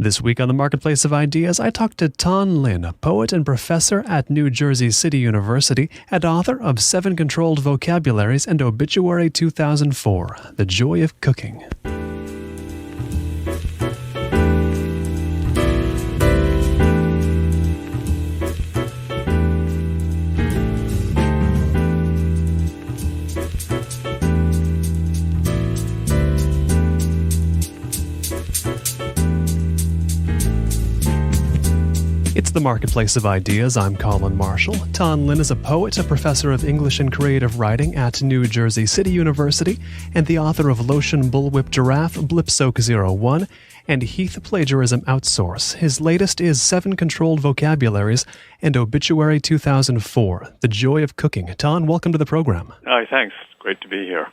This week on the Marketplace of Ideas, I talked to Tan Lin, a poet and professor at New Jersey City University and author of 7 Controlled Vocabularies and Obituary 2004, The Joy of Cooking. It's the Marketplace of Ideas. I'm Colin Marshall. Tan Lin is a poet, a professor of English and creative writing at New Jersey City University, and the author of Lotion Bullwhip Giraffe, Blip Soak 01, and Heath, Plagiarism, Outsource. His latest is 7 Controlled Vocabularies and Obituary 2004, The Joy of Cooking. Tan, welcome to the program. Hi, thanks. Great to be here.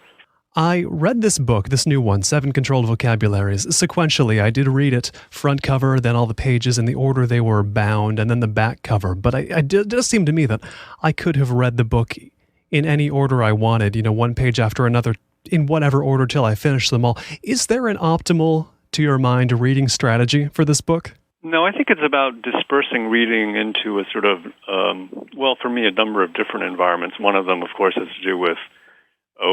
I read this book, this new one, 7 Controlled Vocabularies, sequentially. I did read it, front cover, then all the pages in the order they were bound, and then the back cover. But it does seem to me that I could have read the book in any order I wanted, one page after another, in whatever order till I finished them all. Is there an optimal, to your mind, reading strategy for this book? No, I think it's about dispersing reading into a sort of, for me, a number of different environments. One of them, of course, has to do with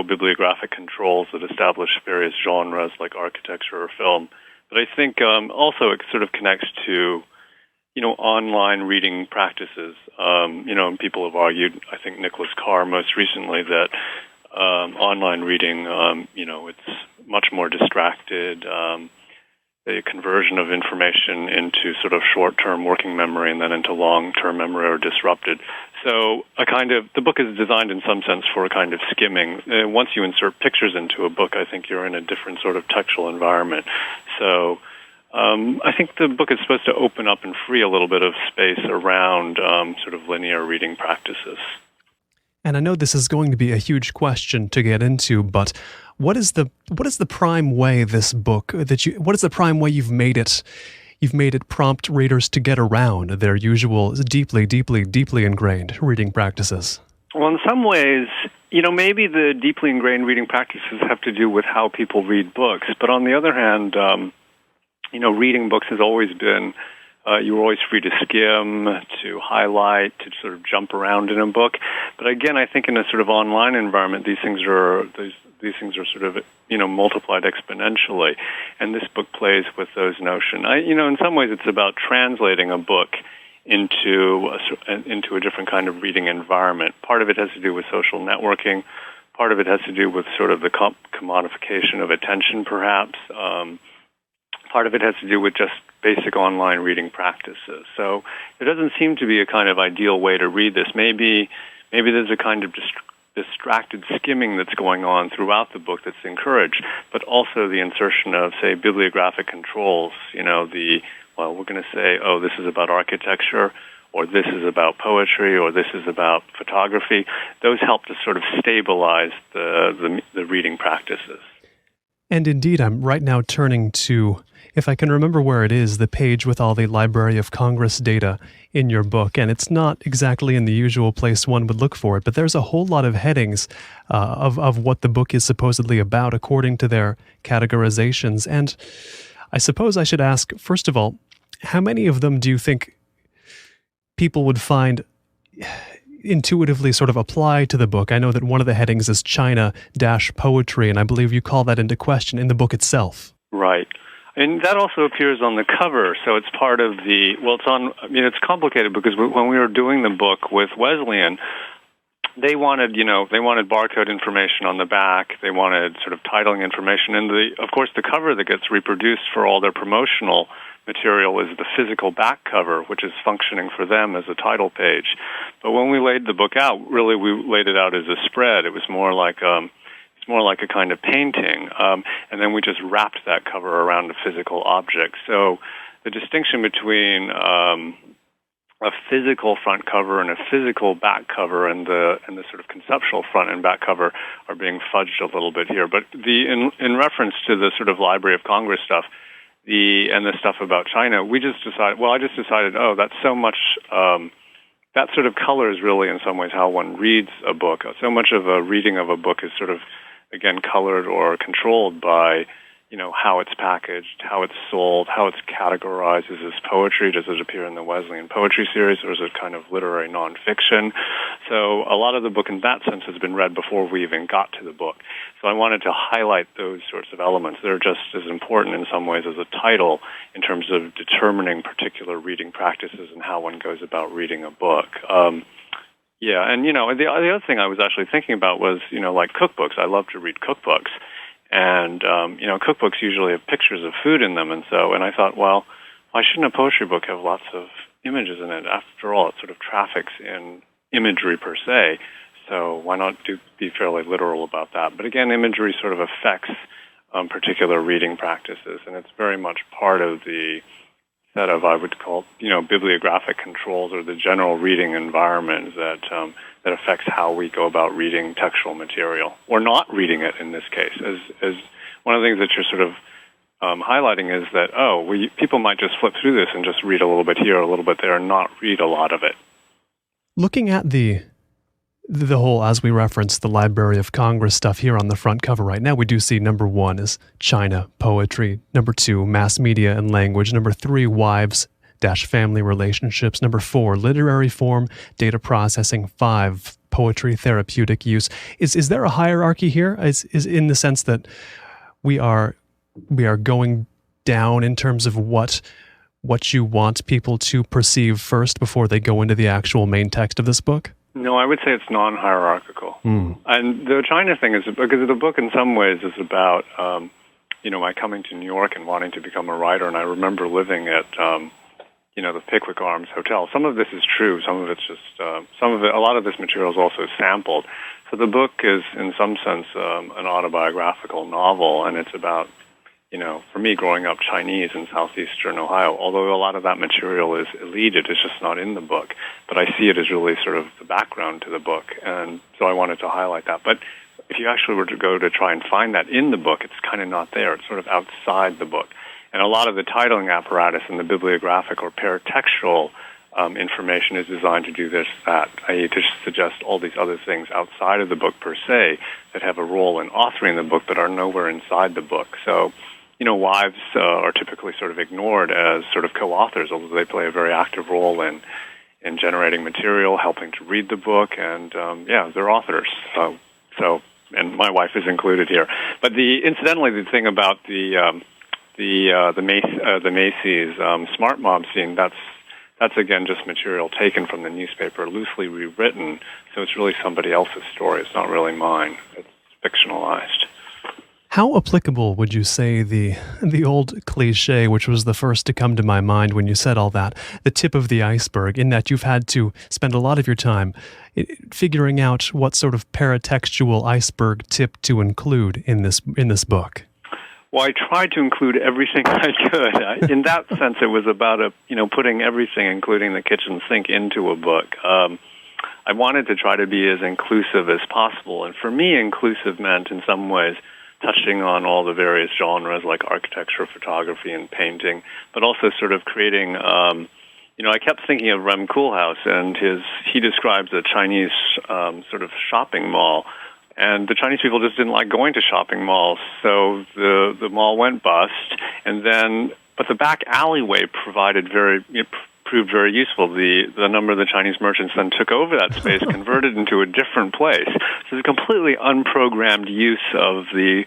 bibliographic controls that establish various genres like architecture or film. But I think also it sort of connects to, online reading practices. And people have argued, I think Nicholas Carr most recently, that online reading, it's much more distracted. The conversion of information into sort of short-term working memory and then into long-term memory are disrupted. So the book is designed in some sense for a kind of skimming. Once you insert pictures into a book, I think you're in a different sort of textual environment. So I think the book is supposed to open up and free a little bit of space around sort of linear reading practices. And I know this is going to be a huge question to get into, but what is the prime way this book what is the prime way you've made it prompt readers to get around their usual deeply ingrained reading practices? Well, in some ways, maybe the deeply ingrained reading practices have to do with how people read books. But on the other hand, reading books has always been, you were always free to skim, to highlight, to sort of jump around in a book. But again, I think in a sort of online environment, these things are sort of, multiplied exponentially. And this book plays with those notions. In some ways it's about translating a book into a different kind of reading environment. Part of it has to do with social networking. Part of it has to do with sort of the commodification of attention, perhaps. Part of it has to do with just basic online reading practices. So there doesn't seem to be a kind of ideal way to read this. Maybe there's a kind of distracted skimming that's going on throughout the book that's encouraged, but also the insertion of, say, bibliographic controls. We're going to say, this is about architecture, or this is about poetry, or this is about photography. Those help to sort of stabilize the reading practices. And indeed, I'm right now turning to, if I can remember where it is, the page with all the Library of Congress data in your book. And it's not exactly in the usual place one would look for it, but there's a whole lot of headings of what the book is supposedly about according to their categorizations. And I suppose I should ask, first of all, how many of them do you think people would find intuitively sort of apply to the book? I know that one of the headings is China-poetry, and I believe you call that into question in the book itself. Right. And that also appears on the cover, so it's part of it's complicated because when we were doing the book with Wesleyan, they wanted barcode information on the back, they wanted sort of titling information, and of course the cover that gets reproduced for all their promotional material is the physical back cover, which is functioning for them as a title page. But when we laid the book out, really we laid it out as a spread. It was more like a kind of painting, and then we just wrapped that cover around a physical object. So the distinction between a physical front cover and a physical back cover and the sort of conceptual front and back cover are being fudged a little bit here. But in reference to the sort of Library of Congress stuff, and the stuff about China, I just decided, that's so much, that sort of color is really in some ways how one reads a book. So much of a reading of a book is sort of, again, colored or controlled by, how it's packaged, how it's sold, how it's categorized. Is this poetry? Does it appear in the Wesleyan Poetry Series, or is it kind of literary nonfiction? So a lot of the book in that sense has been read before we even got to the book. So I wanted to highlight those sorts of elements. They're just as important in some ways as a title in terms of determining particular reading practices and how one goes about reading a book. The other thing I was actually thinking about was, like cookbooks. I love to read cookbooks. And, cookbooks usually have pictures of food in them. And I thought, well, why shouldn't a poetry book have lots of images in it? After all, it sort of traffics in imagery per se. So why not be fairly literal about that? But again, imagery sort of affects particular reading practices. And it's very much part of the set of, I would call, bibliographic controls or the general reading environment that affects how we go about reading textual material, or not reading it in this case. As one of the things that you're sort of highlighting is that, people might just flip through this and just read a little bit here, a little bit there, and not read a lot of it. Looking at the whole, as we referenced, the Library of Congress stuff here on the front cover right now, we do see number 1 is China, poetry. Number 2, mass media and language. Number 3, wives-family relationships. Number 4, literary form, data processing. 5, poetry, therapeutic use. Is there a hierarchy here? Is in the sense that we are going down in terms of what you want people to perceive first before they go into the actual main text of this book? No, I would say it's non-hierarchical. And the China thing is, because the book in some ways is about, my coming to New York and wanting to become a writer. And I remember living at, the Pickwick Arms Hotel. Some of this is true. Some of it's just, a lot of this material is also sampled. So the book is, in some sense, an autobiographical novel, and it's about, for me, growing up Chinese in southeastern Ohio, although a lot of that material is elided, it's just not in the book. But I see it as really sort of the background to the book, and so I wanted to highlight that. But if you actually were to go to try and find that in the book, it's kind of not there. It's sort of outside the book. And a lot of the titling apparatus and the bibliographic or paratextual information is designed to do this, that, i.e. to suggest all these other things outside of the book per se that have a role in authoring the book but are nowhere inside the book. So, wives are typically sort of ignored as sort of co-authors, although they play a very active role in generating material, helping to read the book, and they're authors. So, and my wife is included here. But incidentally, the thing about the Macy's Smart Mob scene, that's again just material taken from the newspaper, loosely rewritten. So it's really somebody else's story. It's not really mine. It's fictionalized. How applicable would you say the old cliche, which was the first to come to my mind when you said all that, the tip of the iceberg, in that you've had to spend a lot of your time figuring out what sort of paratextual iceberg tip to include in this book? Well, I tried to include everything I could. In that sense, it was about putting everything, including the kitchen sink, into a book. I wanted to try to be as inclusive as possible, and for me, inclusive meant, in some ways, touching on all the various genres like architecture, photography, and painting, but also sort of creating, I kept thinking of Rem Koolhaas, and he describes a Chinese sort of shopping mall, and the Chinese people just didn't like going to shopping malls, so the mall went bust, but the back alleyway proved very useful. The number of the Chinese merchants then took over that space, converted into a different place. So it's a completely unprogrammed use of the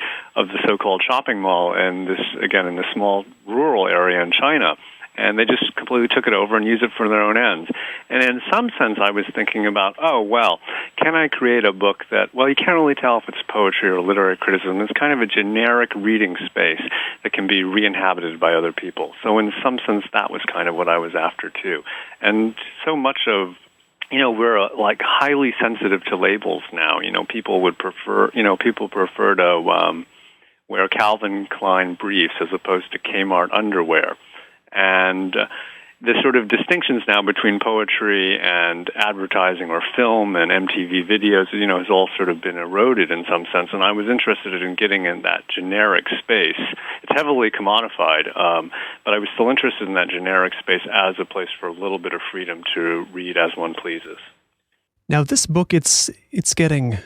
so-called shopping mall, and this again in the small rural area in China. And they just completely took it over and used it for their own ends. And in some sense, I was thinking about, can I create a book that, you can't really tell if it's poetry or literary criticism. It's kind of a generic reading space that can be re-inhabited by other people. So in some sense, that was kind of what I was after, too. And so much of, we're highly sensitive to labels now. People prefer to wear Calvin Klein briefs as opposed to Kmart underwear. And the sort of distinctions now between poetry and advertising or film and MTV videos, has all sort of been eroded in some sense. And I was interested in getting in that generic space. It's heavily commodified, but I was still interested in that generic space as a place for a little bit of freedom to read as one pleases. Now, this book, it's getting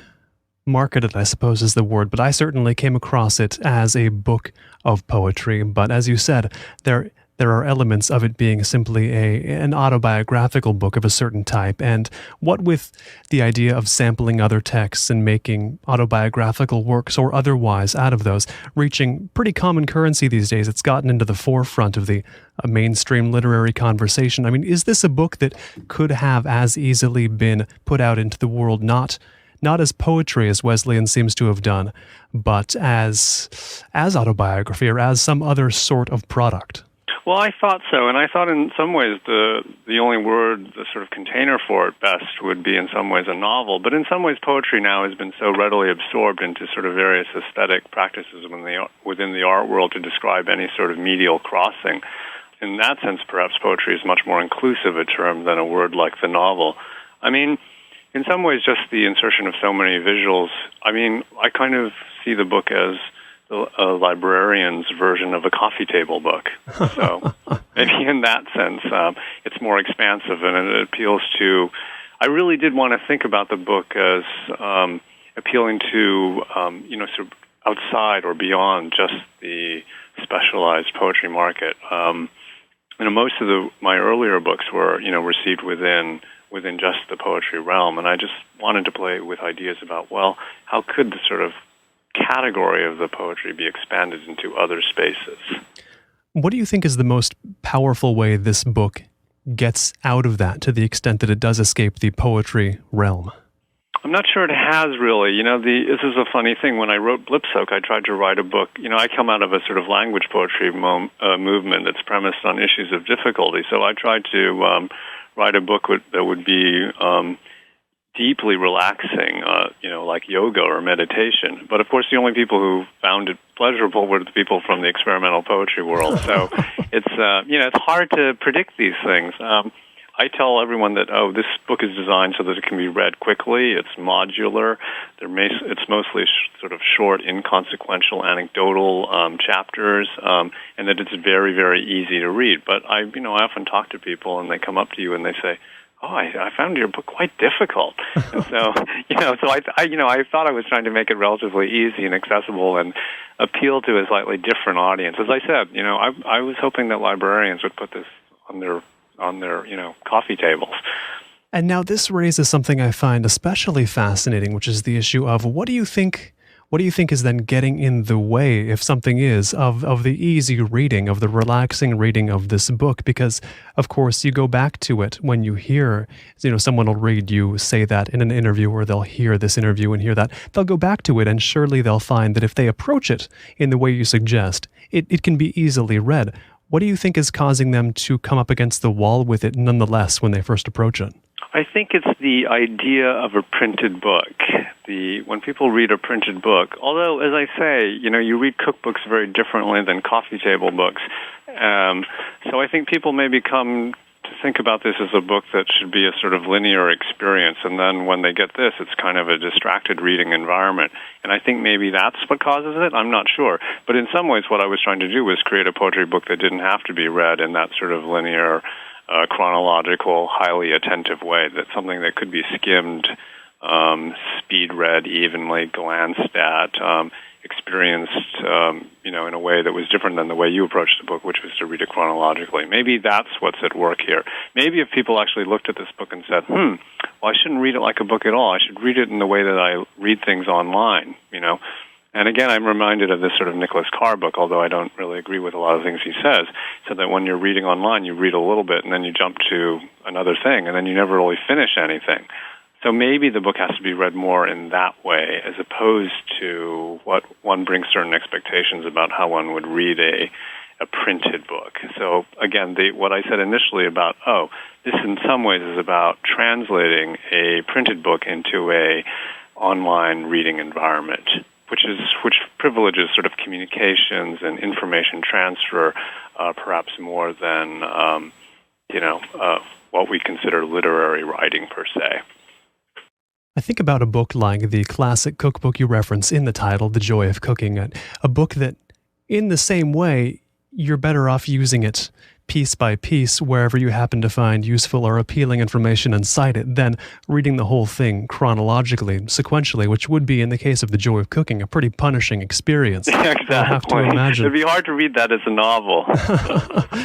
marketed, I suppose is the word, but I certainly came across it as a book of poetry. But as you said, there are elements of it being simply an autobiographical book of a certain type. And what with the idea of sampling other texts and making autobiographical works or otherwise out of those, reaching pretty common currency these days, it's gotten into the forefront of the mainstream literary conversation. I mean, is this a book that could have as easily been put out into the world, not as poetry as Wesleyan seems to have done, but as autobiography or as some other sort of product? Well, I thought so, and I thought in some ways the only word, the sort of container for it best would be in some ways a novel, but in some ways poetry now has been so readily absorbed into sort of various aesthetic practices within the art world to describe any sort of medial crossing. In that sense, perhaps poetry is much more inclusive a term than a word like the novel. I mean, in some ways, just the insertion of so many visuals, I mean, I kind of see the book as a librarian's version of a coffee table book. So maybe in that sense, it's more expansive and it appeals to... I really did want to think about the book as appealing to, sort of outside or beyond just the specialized poetry market. Most of my earlier books were, received within just the poetry realm, and I just wanted to play with ideas about, well, how could the sort of category of the poetry be expanded into other spaces? What do you think is the most powerful way this book gets out of that, to the extent that it does escape the poetry realm? I'm not sure it has really. This is a funny thing. When I wrote Blipsoak, I tried to write a book. I come out of a sort of language poetry movement that's premised on issues of difficulty. So I tried to write a book that would be deeply relaxing, like yoga or meditation. But of course, the only people who found it pleasurable were the people from the experimental poetry world. So it's hard to predict these things. I tell everyone that, this book is designed so that it can be read quickly. It's modular. It's mostly sort of short, inconsequential, anecdotal chapters, and that it's very, very easy to read. But I often talk to people, and they come up to you and they say, I found your book quite difficult. And so, I thought I was trying to make it relatively easy and accessible and appeal to a slightly different audience. As I said, I was hoping that librarians would put this on their coffee tables. And now this raises something I find especially fascinating, which is the issue of what do you think is then getting in the way, if something is, of the easy reading, of the relaxing reading of this book? Because, of course, you go back to it when you hear, someone will read you say that in an interview, or they'll hear this interview and hear that. They'll go back to it, and surely they'll find that if they approach it in the way you suggest, it can be easily read. What do you think is causing them to come up against the wall with it nonetheless when they first approach it? I think it's the idea of a printed book. When people read a printed book, although, as I say, you read cookbooks very differently than coffee table books. So I think people maybe come to think about this as a book that should be a sort of linear experience, and then when they get this, it's kind of a distracted reading environment. And I think maybe that's what causes it. I'm not sure. But in some ways, what I was trying to do was create a poetry book that didn't have to be read in that sort of linear, chronological, highly attentive way. That's something that could be skimmed, speed-read evenly, glanced at, experienced, in a way that was different than the way you approached the book, which was to read it chronologically. Maybe that's what's at work here. Maybe if people actually looked at this book and said, well, I shouldn't read it like a book at all. I should read it in the way that I read things online, And again, I'm reminded of this sort of Nicholas Carr book, although I don't really agree with a lot of things he says, so that when you're reading online, you read a little bit, and then you jump to another thing, and then you never really finish anything. So maybe the book has to be read more in that way, as opposed to what one brings certain expectations about how one would read a printed book. So again, what I said initially about, this in some ways is about translating a printed book into a online reading environment, which privileges sort of communications and information transfer, perhaps more than what we consider literary writing per se. I think about a book like the classic cookbook you reference in the title, The Joy of Cooking, a book that, in the same way, you're better off using it piece by piece wherever you happen to find useful or appealing information and cite it than reading the whole thing chronologically, sequentially, which would be, in the case of The Joy of Cooking, a pretty punishing experience. Exactly. I have to imagine. It'd be hard to read that as a novel,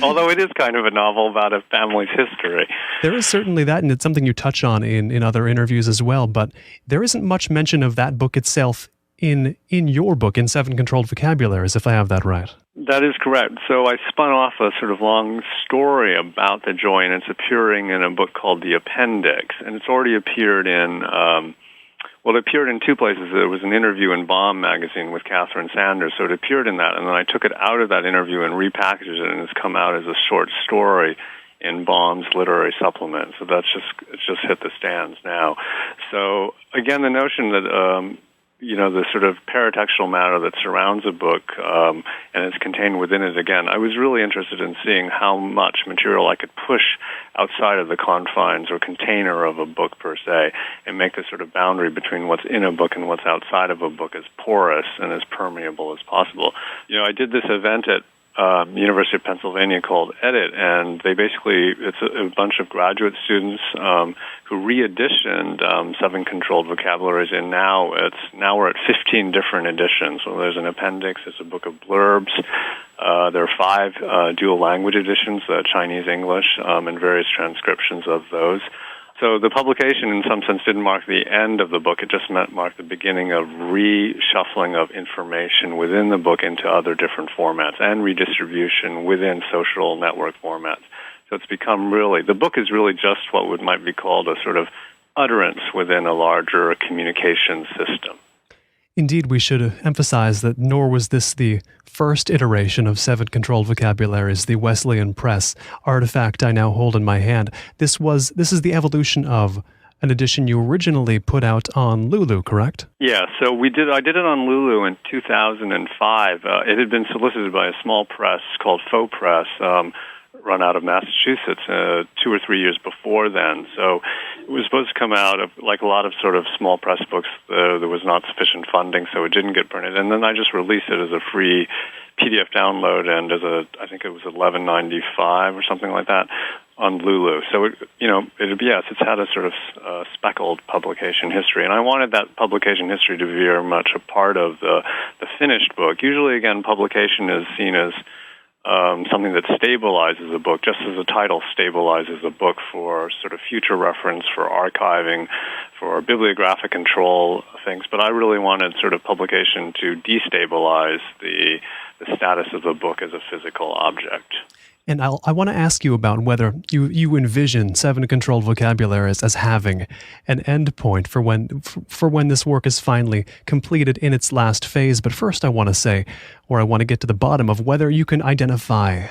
although it is kind of a novel about a family's history. There is certainly that, and it's something you touch on in other interviews as well, but there isn't much mention of that book itself in your book, in 7 Controlled Vocabularies, if I have that right. That is correct. So I spun off a sort of long story about the joy, and it's appearing in a book called The Appendix, and it's already appeared in, it appeared in 2 places. There was an interview in Bomb magazine with Catherine Sanders, so it appeared in that, and then I took it out of that interview and repackaged it, and it's come out as a short story in Bomb's literary supplement. So it's just hit the stands now. So again, the notion that the sort of paratextual matter that surrounds a book and is contained within it, again, I was really interested in seeing how much material I could push outside of the confines or container of a book per se, and make the sort of boundary between what's in a book and what's outside of a book as porous and as permeable as possible. I did this event at University of Pennsylvania called Edit, and it's a bunch of graduate students who re-editioned 7 Controlled Vocabularies, and now we're at 15 different editions. So there's an appendix, there's a book of blurbs, there are 5 dual language editions, Chinese, English, and various transcriptions of those. So the publication, in some sense, didn't mark the end of the book. It just marked the beginning of reshuffling of information within the book into other different formats and redistribution within social network formats. So it's become the book is really just what might be called a sort of utterance within a larger communication system. Indeed, we should emphasize that nor was this the first iteration of 7 Controlled Vocabularies, the Wesleyan Press artifact I now hold in my hand. This is the evolution of an edition you originally put out on Lulu, correct? Yeah, so I did it on Lulu in 2005. It had been solicited by a small press called Faux Press, run out of Massachusetts 2 or 3 years before then. So it was supposed to come out of, like a lot of sort of small press books, there was not sufficient funding, so it didn't get printed. And then I just released it as a free PDF download, and I think it was $11.95 or something like that on Lulu. So it's had a sort of speckled publication history, and I wanted that publication history to be very much a part of the finished book. Usually, again, publication is seen as something that stabilizes a book, just as a title stabilizes a book for sort of future reference, for archiving, for bibliographic control things. But I really wanted sort of publication to destabilize the status of the book as a physical object. And I want to ask you about whether you envision 7 Controlled Vocabularies as having an end point for when this work is finally completed in its last phase. But first I want to get to the bottom of whether you can identify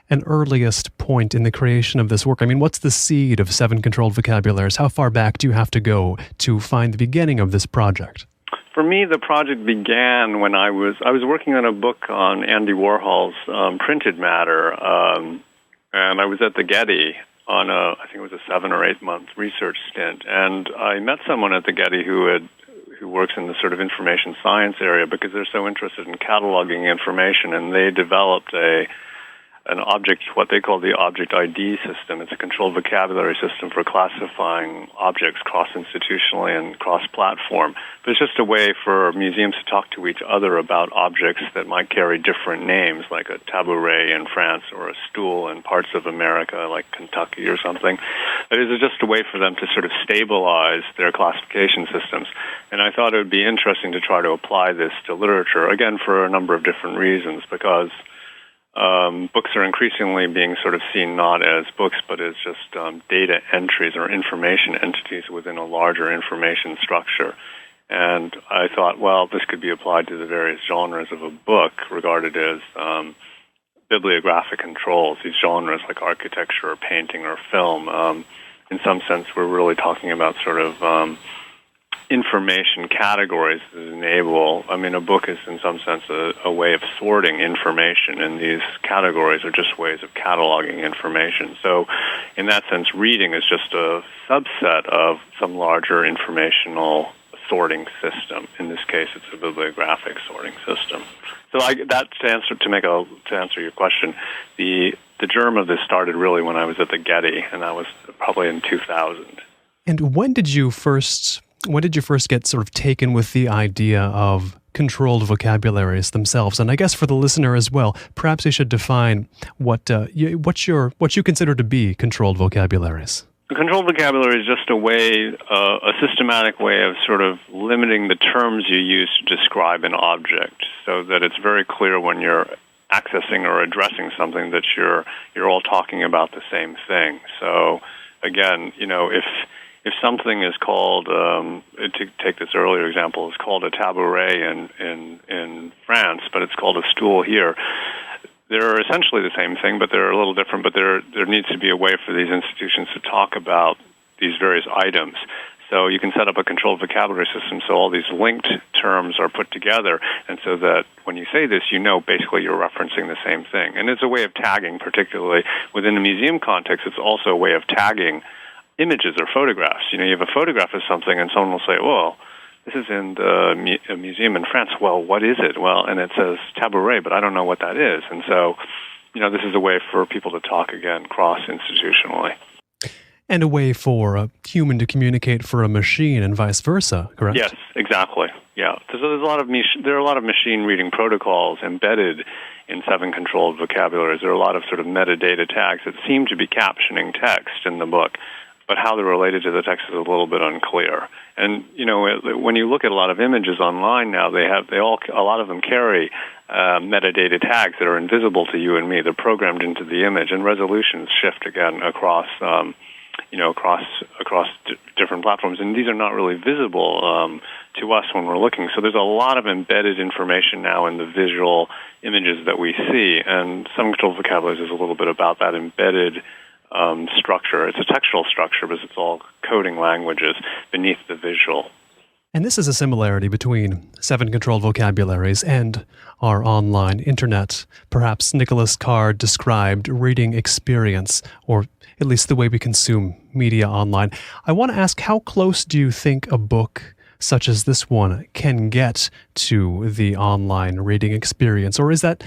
an earliest point in the creation of this work. I mean, what's the seed of 7 Controlled Vocabularies? How far back do you have to go to find the beginning of this project? For me, the project began when I was working on a book on Andy Warhol's printed matter, and I was at the Getty on I think it was a 7 or 8 month research stint, and I met someone at the Getty who works in the sort of information science area because they're so interested in cataloging information, and they developed an object, what they call the object ID system. It's a controlled vocabulary system for classifying objects cross-institutionally and cross-platform. But it's just a way for museums to talk to each other about objects that might carry different names, like a tabouret in France or a stool in parts of America, like Kentucky or something. It is just a way for them to sort of stabilize their classification systems. And I thought it would be interesting to try to apply this to literature, again, for a number of different reasons, because books are increasingly being sort of seen not as books, but as just data entries or information entities within a larger information structure. And I thought, well, this could be applied to the various genres of a book regarded as bibliographic controls, these genres like architecture or painting or film. In some sense, we're really talking about sort of information categories that enable, a book is in some sense a way of sorting information, and these categories are just ways of cataloging information. So in that sense, reading is just a subset of some larger informational sorting system. In this case, it's a bibliographic sorting system. So to answer your question, the germ of this started really when I was at the Getty, and that was probably in 2000. And when did you first get sort of taken with the idea of controlled vocabularies themselves? And I guess for the listener as well, perhaps you should define what you consider to be controlled vocabularies. The controlled vocabulary is just a systematic way of sort of limiting the terms you use to describe an object, so that it's very clear when you're accessing or addressing something that you're all talking about the same thing. So again, if something is called, to take this earlier example, is called a tabouret in France, but it's called a stool here, they're essentially the same thing, but they're a little different. But there needs to be a way for these institutions to talk about these various items. So you can set up a controlled vocabulary system so all these linked terms are put together, and so that when you say this, basically you're referencing the same thing. And it's a way of tagging, particularly within the museum context. It's also a way of tagging images or photographs. You have a photograph of something, and someone will say, well, this is in the museum in France. Well, what is it? Well, and it says tabouret, but I don't know what that is. And so, this is a way for people to talk again cross-institutionally. And a way for a human to communicate for a machine and vice versa, correct? Yes, exactly. Yeah. So there are a lot of machine reading protocols embedded in 7 controlled vocabularies. There are a lot of sort of metadata tags that seem to be captioning text in the book, but how they're related to the text is a little bit unclear. And when you look at a lot of images online now, a lot of them carry metadata tags that are invisible to you and me. They're programmed into the image, and resolutions shift again across different platforms. And these are not really visible to us when we're looking. So there's a lot of embedded information now in the visual images that we see. And some controlled vocabularies is a little bit about that embedded structure. It's a textual structure, but it's all coding languages beneath the visual. And this is a similarity between 7 controlled vocabularies and our online internet, perhaps Nicholas Carr described reading experience, or at least the way we consume media online. I want to ask, how close do you think a book such as this one can get to the online reading experience? Or is that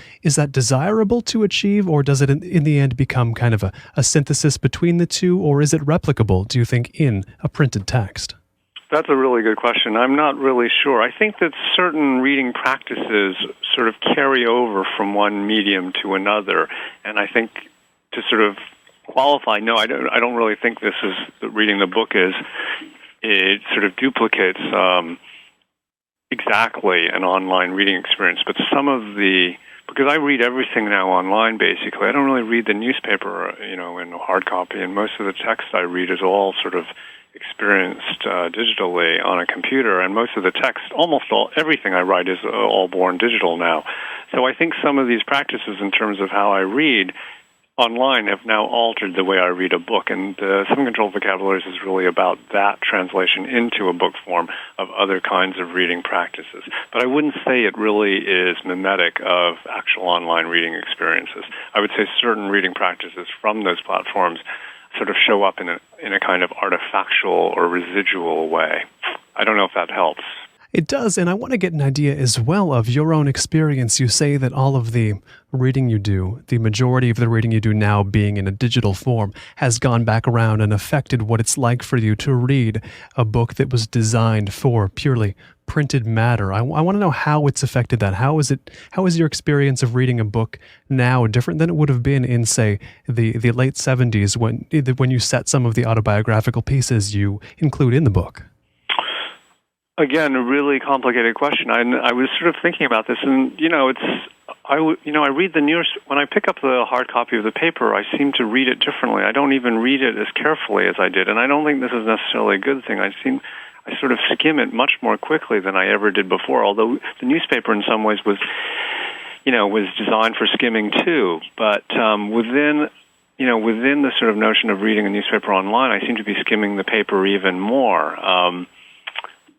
desirable to achieve, or does it in the end become kind of a synthesis between the two, or is it replicable, do you think, in a printed text? That's a really good question. I'm not really sure. I think that certain reading practices sort of carry over from one medium to another, and I think to sort of qualify, no, I don't really think this is reading the book is. It sort of duplicates exactly an online reading experience, but because I read everything now online, basically, I don't really read the newspaper, in hard copy, and most of the text I read is all sort of experienced digitally on a computer, and most of the text, everything I write is all born digital now. So I think some of these practices in terms of how I read online have now altered the way I read a book, and 7 controlled vocabularies is really about that translation into a book form of other kinds of reading practices. But I wouldn't say it really is mimetic of actual online reading experiences. I would say certain reading practices from those platforms sort of show up in a kind of artifactual or residual way. I don't know if that helps. It does, and I want to get an idea as well of your own experience. You say that all of the reading you do, the majority of the reading you do now being in a digital form, has gone back around and affected what it's like for you to read a book that was designed for purely printed matter. I want to know how it's affected that. How is your experience of reading a book now different than it would have been in, say, the late 70s when you set some of the autobiographical pieces you include in the book? Again, a really complicated question. I was sort of thinking about this, and I read the news when I pick up the hard copy of the paper. I seem to read it differently. I don't even read it as carefully as I did, and I don't think this is necessarily a good thing. I sort of skim it much more quickly than I ever did before. Although the newspaper, in some ways, was designed for skimming too. But within the sort of notion of reading a newspaper online, I seem to be skimming the paper even more.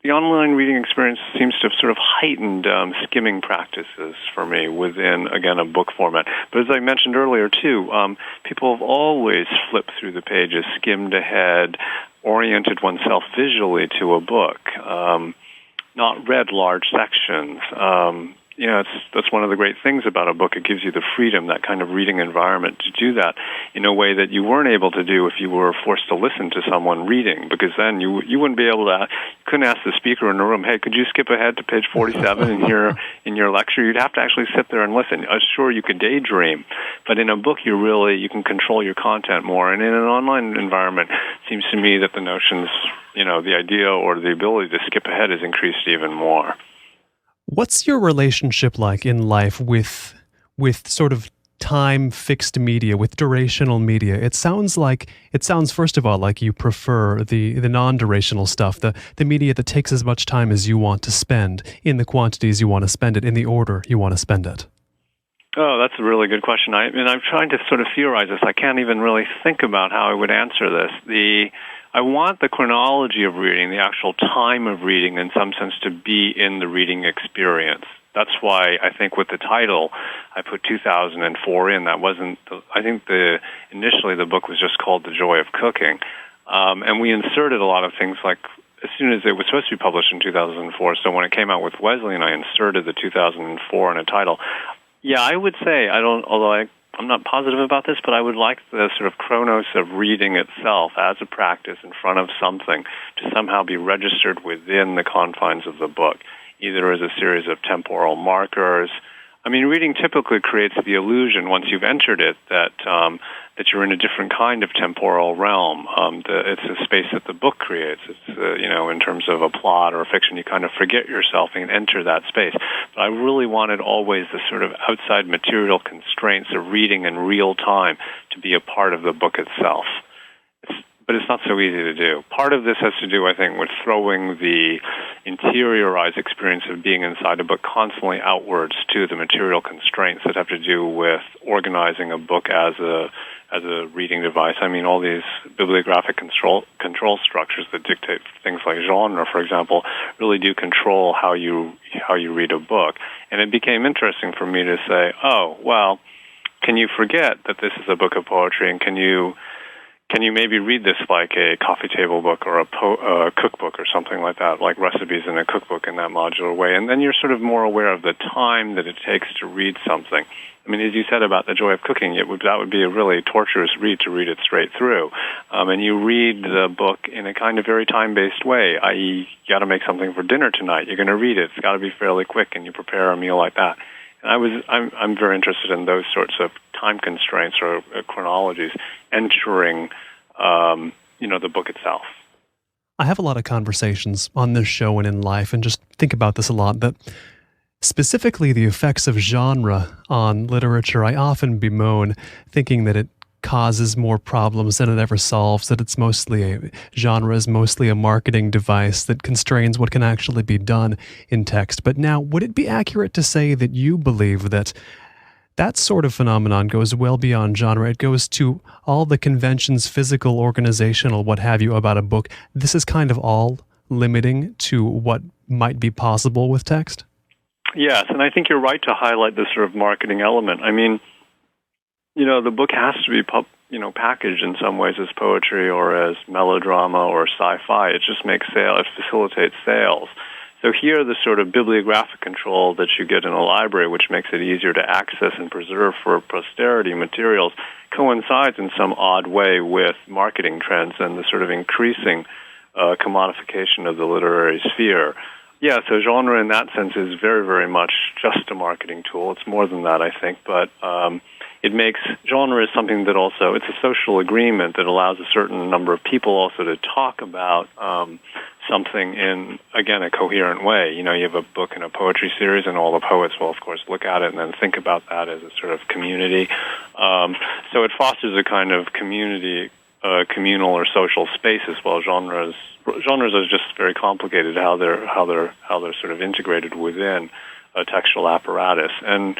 The online reading experience seems to have sort of heightened skimming practices for me within, again, a book format. But as I mentioned earlier, too, people have always flipped through the pages, skimmed ahead, oriented oneself visually to a book. not read large sections. That's one of the great things about a book. It gives you the freedom, that kind of reading environment, to do that in a way that you weren't able to do if you were forced to listen to someone reading, because then you wouldn't be able to, you couldn't ask the speaker in the room, hey, could you skip ahead to page 47 in your lecture? You'd have to actually sit there and listen. Sure, you could daydream, but in a book you can control your content more. And in an online environment, it seems to me that the notions, the idea or the ability to skip ahead is increased even more. What's your relationship like in life with sort of time-fixed media, with durational media? It sounds first of all like you prefer the non-durational stuff, the media that takes as much time as you want to spend, in the quantities you want to spend it, in the order you want to spend it. Oh, that's a really good question. I'm trying to sort of theorize this. I can't even really think about how I would answer this. I want the chronology of reading, the actual time of reading, in some sense, to be in the reading experience. That's why I think with the title, I put 2004 in. That wasn't. Initially the book was just called The Joy of Cooking, and we inserted a lot of things like, as soon as it was supposed to be published in 2004. So when it came out with Wesleyan, I inserted the 2004 in a title. Yeah, I would say I'm not positive about this, but I would like the sort of chronos of reading itself as a practice in front of something to somehow be registered within the confines of the book, either as a series of temporal markers. I mean, reading typically creates the illusion, once you've entered it, that you're in a different kind of temporal realm. It's a space that the book creates. It's, in terms of a plot or a fiction, you kind of forget yourself and enter that space. But I really wanted always the sort of outside material constraints of reading in real time to be a part of the book itself. But it's not so easy to do. Part of this has to do, I think, with throwing the interiorized experience of being inside a book constantly outwards to the material constraints that have to do with organizing a book as a reading device. I mean, all these bibliographic control structures that dictate things like genre, for example, really do control how you read a book. And it became interesting for me to say, oh, well, can you forget that this is a book of poetry, and can you maybe read this like a coffee table book or a cookbook or something like that, like recipes in a cookbook in that modular way? And then you're sort of more aware of the time that it takes to read something. I mean, as you said about The Joy of Cooking, that would be a really torturous read to read it straight through. And you read the book in a kind of very time-based way, i.e., you got to make something for dinner tonight. You're going to read it. It's got to be fairly quick, and you prepare a meal like that. And I'm very interested in those sorts of time constraints or chronologies entering, the book itself. I have a lot of conversations on this show and in life, and just think about this a lot, that specifically the effects of genre on literature, I often bemoan, thinking that it causes more problems than it ever solves, that genre is mostly a marketing device that constrains what can actually be done in text. But now, would it be accurate to say that you believe that that sort of phenomenon goes well beyond genre? It goes to all the conventions, physical, organizational, what have you, about a book. This is kind of all limiting to what might be possible with text? Yes, and I think you're right to highlight this sort of marketing element. I mean, the book has to be packaged in some ways as poetry or as melodrama or sci-fi. It just it facilitates sales. So here, the sort of bibliographic control that you get in a library, which makes it easier to access and preserve for posterity materials, coincides in some odd way with marketing trends and the sort of increasing commodification of the literary sphere. Yeah, so genre in that sense is very, very much just a marketing tool. It's more than that, I think, but it makes genre is something that also, it's a social agreement that allows a certain number of people also to talk about something in, again, a coherent way. You have a book in a poetry series, and all the poets will, of course, look at it and then think about that as a sort of community. So it fosters a kind of community, communal or social space as well. Genres are just very complicated how they're sort of integrated within a textual apparatus. And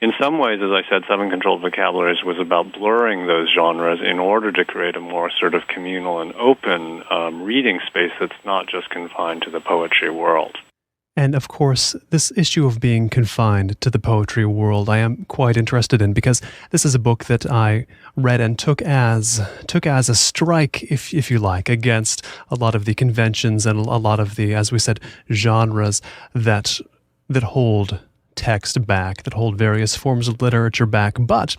in some ways, as I said, 7 Controlled Vocabularies was about blurring those genres in order to create a more sort of communal and open reading space that's not just confined to the poetry world. And of course, this issue of being confined to the poetry world, I am quite interested in, because this is a book that I read and took as a strike, if you like, against a lot of the conventions and a lot of the, as we said, genres that hold text back, that hold various forms of literature back. But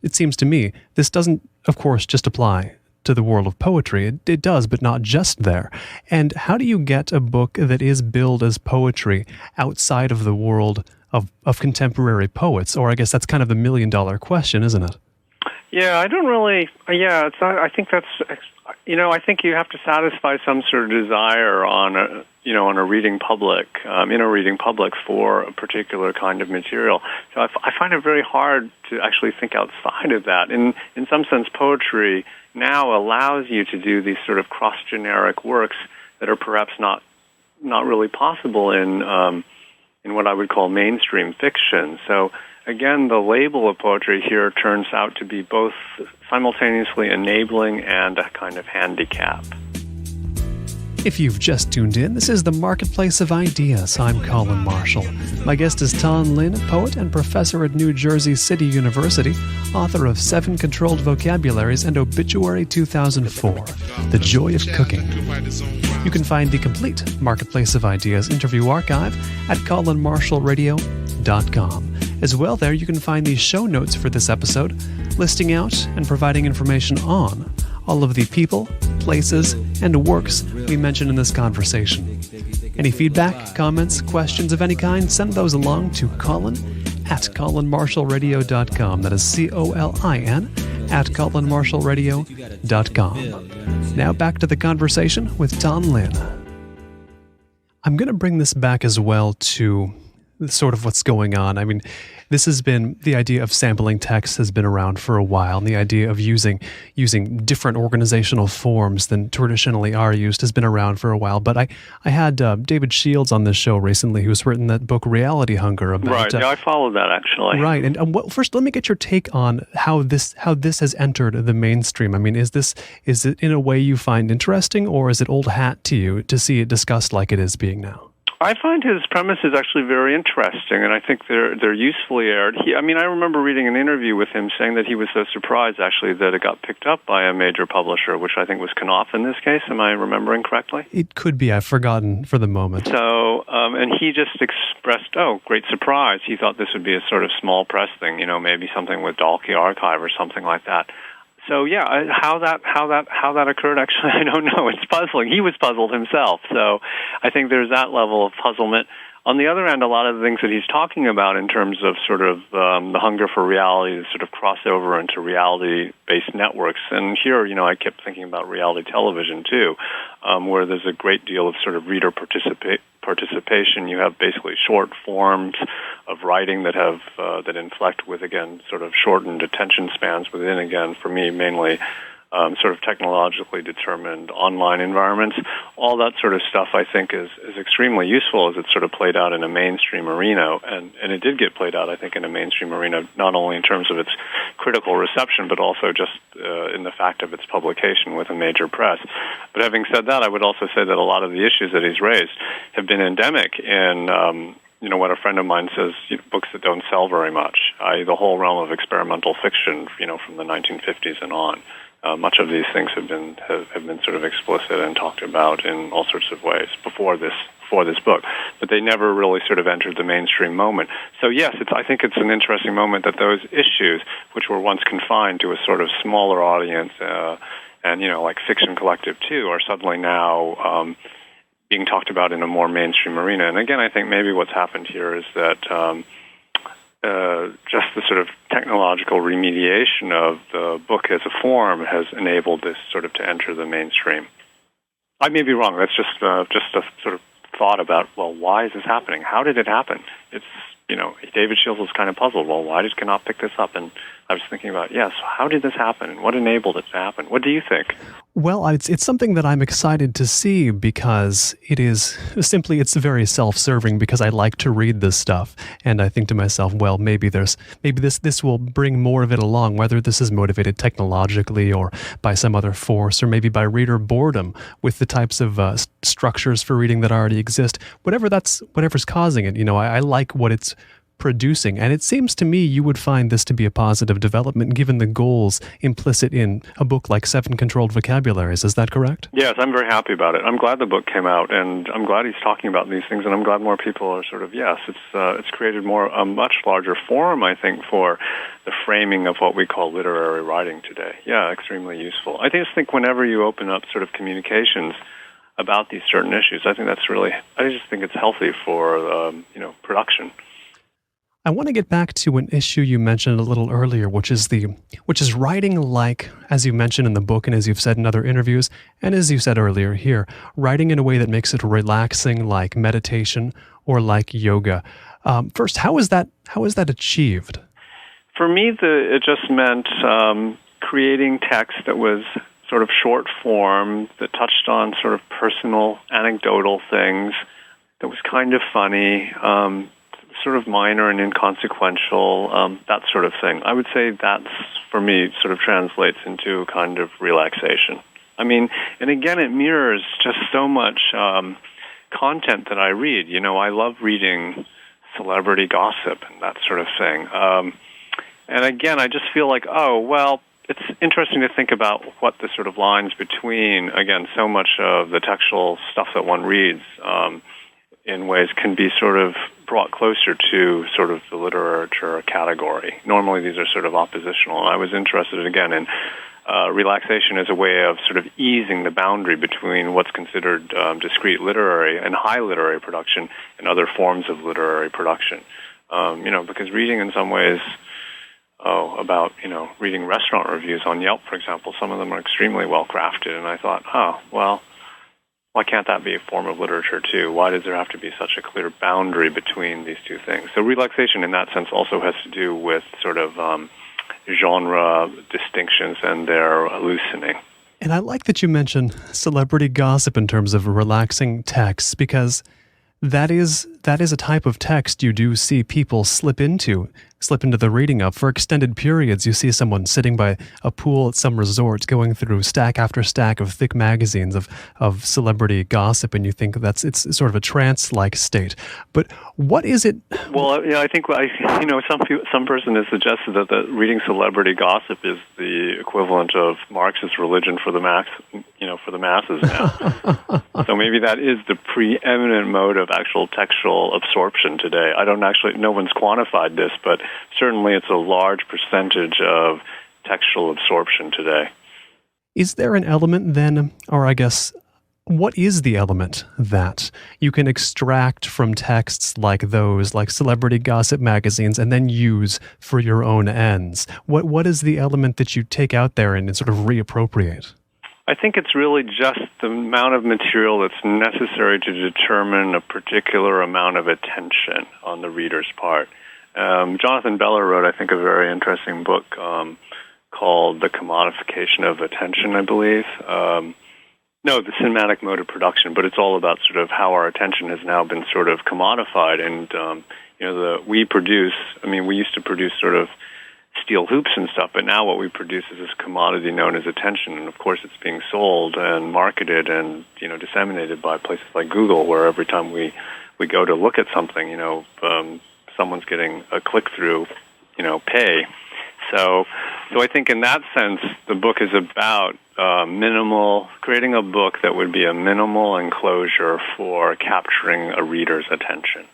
it seems to me this doesn't, of course, just apply to the world of poetry. It does, but not just there. And how do you get a book that is billed as poetry outside of the world of contemporary poets? Or I guess that's kind of the $1,000,000 question, isn't it? Yeah, I don't really. Yeah, it's not. I think that's. I think you have to satisfy some sort of desire on a reading public, in a reading public for a particular kind of material. So I find it very hard to actually think outside of that. In some sense, poetry now allows you to do these sort of cross-generic works that are perhaps not really possible in what I would call mainstream fiction. So again, the label of poetry here turns out to be both simultaneously enabling and a kind of handicap. If you've just tuned in, this is the Marketplace of Ideas. I'm Colin Marshall. My guest is Tan Lin, poet and professor at New Jersey City University, author of 7 Controlled Vocabularies and Obituary 2004, The Joy of Cooking. You can find the complete Marketplace of Ideas interview archive at colinmarshallradio.com. As well, there you can find the show notes for this episode, listing out and providing information on all of the people, places, and works we mentioned in this conversation. Any feedback, comments, questions of any kind, send those along to Colin at colinmarshallradio.com. That is COLIN at colinmarshallradio.com. Now back to the conversation with Tan Lin. I'm going to bring this back as well to sort of what's going on. I mean, this has been, the idea of sampling text has been around for a while, and the idea of using different organizational forms than traditionally are used has been around for a while. But I had David Shields on this show recently, who's written that book Reality Hunger about. Right, yeah, I followed that actually. Right, and first, let me get your take on how this has entered the mainstream. I mean, is it in a way you find interesting, or is it old hat to you to see it discussed like it is being now? I find his premises actually very interesting, and I think they're usefully aired. I remember reading an interview with him saying that he was so surprised, actually, that it got picked up by a major publisher, which I think was Knopf in this case. Am I remembering correctly? It could be. I've forgotten for the moment. So, and he just expressed, great surprise. He thought this would be a sort of small press thing, maybe something with Dalkey Archive or something like that. So yeah, how that occurred, actually, I don't know. It's puzzling. He was puzzled himself. So I think there's that level of puzzlement. On the other hand, a lot of the things that he's talking about in terms of sort of the hunger for reality, the sort of crossover into reality-based networks. And here, I kept thinking about reality television too, where there's a great deal of sort of reader participation. You have basically short forms of writing that have that inflect with, again, sort of shortened attention spans within, again, for me, mainly sort of technologically determined online environments. All that sort of stuff, I think, is extremely useful as it's sort of played out in a mainstream arena. And it did get played out, I think, in a mainstream arena, not only in terms of its critical reception, but also just in the fact of its publication with a major press. But having said that, I would also say that a lot of the issues that he's raised have been endemic in what a friend of mine says, books that don't sell very much, i.e. the whole realm of experimental fiction, from the 1950s and on. Much of these things have been sort of explicit and talked about in all sorts of ways before this book, but they never really sort of entered the mainstream moment. So yes, I think it's an interesting moment that those issues, which were once confined to a sort of smaller audience, and like Fiction Collective too, are suddenly now being talked about in a more mainstream arena. And again, I think maybe what's happened here is that just the sort of technological remediation of the book as a form has enabled this sort of to enter the mainstream. I may be wrong. That's just a sort of thought about, well, why is this happening? How did it happen? It's, David Shields was kind of puzzled. Well, why did Knopf pick this up? And I was thinking about, yes, how did this happen? And what enabled it to happen? What do you think? Well, it's something that I'm excited to see because it's very self-serving because I like to read this stuff. And I think to myself, well, maybe this will bring more of it along, whether this is motivated technologically or by some other force, or maybe by reader boredom with the types of structures for reading that already exist. Whatever's causing it, I like what it's producing. And it seems to me you would find this to be a positive development given the goals implicit in a book like 7 Controlled Vocabularies. Is that correct? Yes, I'm very happy about it. I'm glad the book came out, and I'm glad he's talking about these things, and I'm glad more people are it's created a much larger forum, I think, for the framing of what we call literary writing today. Yeah, extremely useful. I just think whenever you open up sort of communications about these certain issues, I just think it's healthy for, production. I want to get back to an issue you mentioned a little earlier, which is writing like, as you mentioned in the book and as you've said in other interviews, and as you said earlier here, writing in a way that makes it relaxing, like meditation or like yoga. First, how is that achieved? For me, it just meant creating text that was sort of short form, that touched on sort of personal, anecdotal things, that was kind of funny, sort of minor and inconsequential, that sort of thing. I would say that's, for me, sort of translates into kind of relaxation. I mean, and again, it mirrors just so much content that I read. I love reading celebrity gossip and that sort of thing. And again, I just feel like, it's interesting to think about what the sort of lines between, again, so much of the textual stuff that one reads in ways can be sort of brought closer to sort of the literature category. Normally these are sort of oppositional, and I was interested, again, in relaxation as a way of sort of easing the boundary between what's considered discrete literary and high literary production and other forms of literary production. Because reading in some ways, reading restaurant reviews on Yelp, for example, some of them are extremely well crafted, and I thought, why can't that be a form of literature too? Why does there have to be such a clear boundary between these two things? So relaxation in that sense also has to do with sort of genre distinctions and their loosening. And I like that you mentioned celebrity gossip in terms of relaxing texts, because that is a type of text you do see people slip into the reading of. For extended periods, you see someone sitting by a pool at some resort going through stack after stack of thick magazines of celebrity gossip, and you think it's sort of a trance-like state. But what is it? Well, I think some person has suggested that reading celebrity gossip is the equivalent of Marx's religion for the masses now. So maybe that is the preeminent mode of actual textual absorption today. No one's quantified this, but certainly it's a large percentage of textual absorption today. Is there an element then, or I guess, what is the element that you can extract from texts like those, like celebrity gossip magazines, and then use for your own ends? What is the element that you take out there and sort of reappropriate? I think it's really just the amount of material that's necessary to determine a particular amount of attention on the reader's part. Jonathan Beller wrote, I think, a very interesting book called The Commodification of Attention, I believe. The cinematic mode of production, but it's all about sort of how our attention has now been sort of commodified. And, we used to produce sort of steel hoops and stuff, but now what we produce is this commodity known as attention, and of course it's being sold and marketed and disseminated by places like Google, where every time we go to look at something, someone's getting a click-through, pay. So I think in that sense, the book is about creating a book that would be a minimal enclosure for capturing a reader's attention.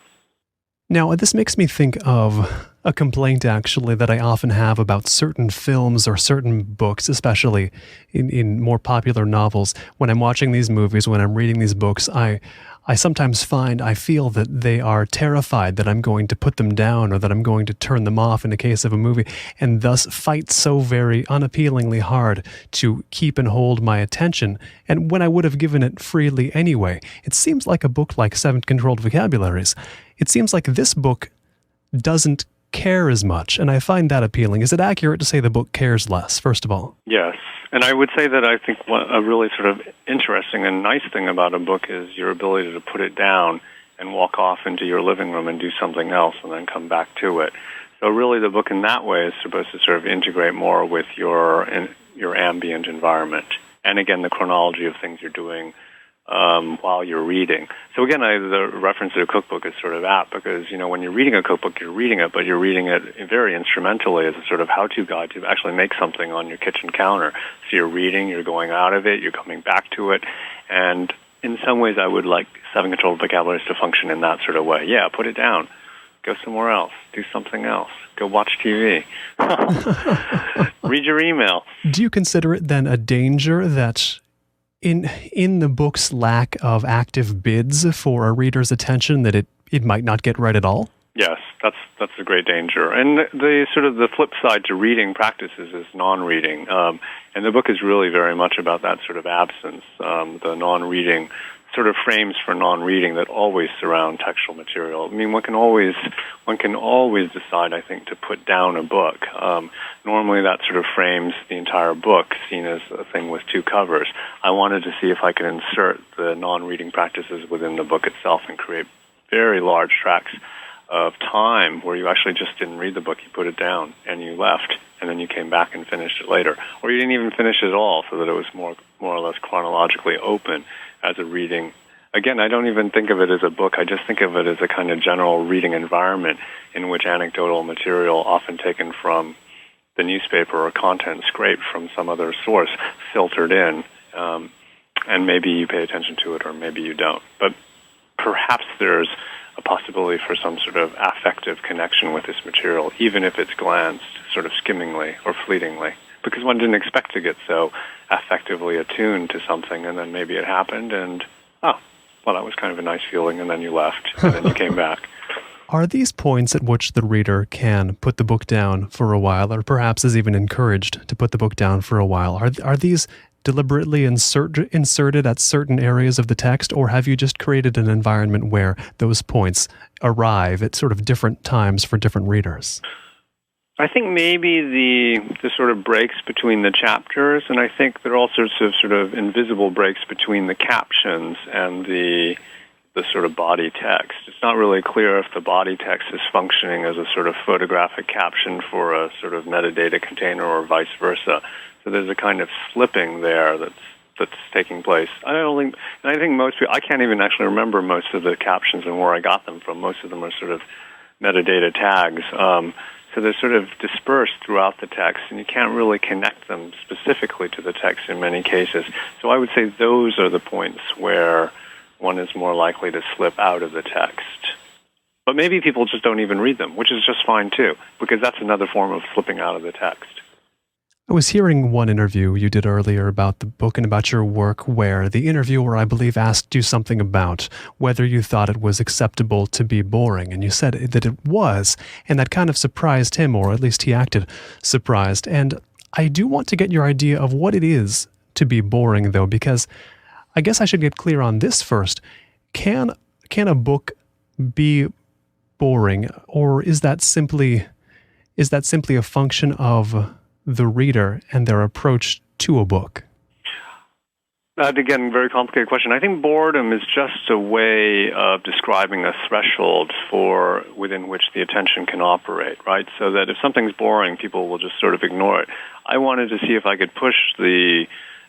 Now, this makes me think of a complaint, actually, that I often have about certain films or certain books, especially in more popular novels. When I'm watching these movies, when I'm reading these books, I sometimes I feel that they are terrified that I'm going to put them down or that I'm going to turn them off in the case of a movie, and thus fight so very unappealingly hard to keep and hold my attention, and when I would have given it freely anyway. It seems like a book like 7 Controlled Vocabularies. It seems like this book doesn't care as much, and I find that appealing. Is it accurate to say the book cares less, first of all? Yes. And I would say that I think a really sort of interesting and nice thing about a book is your ability to put it down and walk off into your living room and do something else and then come back to it. So really the book in that way is supposed to sort of integrate more with your ambient environment. And again, the chronology of things you're doing while you're reading. So again, the reference to a cookbook is sort of apt because, when you're reading a cookbook, you're reading it, but you're reading it very instrumentally as a sort of how-to guide to actually make something on your kitchen counter. So you're reading, you're going out of it, you're coming back to it, and in some ways I would like 7 Controlled Vocabularies to function in that sort of way. Yeah, put it down. Go somewhere else. Do something else. Go watch TV. Read your email. Do you consider it then a danger that in the book's lack of active bids for a reader's attention that it might not get right at all? Yes, that's a great danger. And the flip side to reading practices is non-reading. And the book is really very much about that sort of absence, the non-reading sort of frames for non-reading that always surround textual material. I mean, one can always decide, I think, to put down a book. Normally that sort of frames the entire book, seen as a thing with 2 covers. I wanted to see if I could insert the non-reading practices within the book itself and create very large tracts of time where you actually just didn't read the book, you put it down, and you left, and then you came back and finished it later. Or you didn't even finish it at all, so that it was more or less chronologically open as a reading. Again, I don't even think of it as a book. I just think of it as a kind of general reading environment in which anecdotal material, often taken from the newspaper or content scraped from some other source, filtered in, and maybe you pay attention to it or maybe you don't. But perhaps there's a possibility for some sort of affective connection with this material, even if it's glanced sort of skimmingly or fleetingly, because one didn't expect to get so affectively attuned to something, and then maybe it happened, and, well, that was kind of a nice feeling, and then you left, and then you came back. Are these points at which the reader can put the book down for a while, or perhaps is even encouraged to put the book down for a while? Are these deliberately inserted at certain areas of the text, or have you just created an environment where those points arrive at sort of different times for different readers? I think maybe the sort of breaks between the chapters, and I think there are all sorts of sort of invisible breaks between the captions and the sort of body text. It's not really clear if the body text is functioning as a sort of photographic caption for a sort of metadata container or vice versa. So there's a kind of slipping there that's taking place. I think most people, I can't even actually remember most of the captions and where I got them from. Most of them are sort of metadata tags. So they're sort of dispersed throughout the text, and you can't really connect them specifically to the text in many cases. So I would say those are the points where one is more likely to slip out of the text. But maybe people just don't even read them, which is just fine too, because that's another form of slipping out of the text. I was hearing one interview you did earlier about the book and about your work where the interviewer, I believe, asked you something about whether you thought it was acceptable to be boring, and you said that it was, and that kind of surprised him, or at least he acted surprised. And I do want to get your idea of what it is to be boring, though, because I guess I should get clear on this first. Can a book be boring, or is that simply a function of the reader and their approach to a book? Again, very complicated question. I think boredom is just a way of describing a threshold within which the attention can operate, right? So that if something's boring, people will just sort of ignore it. I wanted to see if I could push the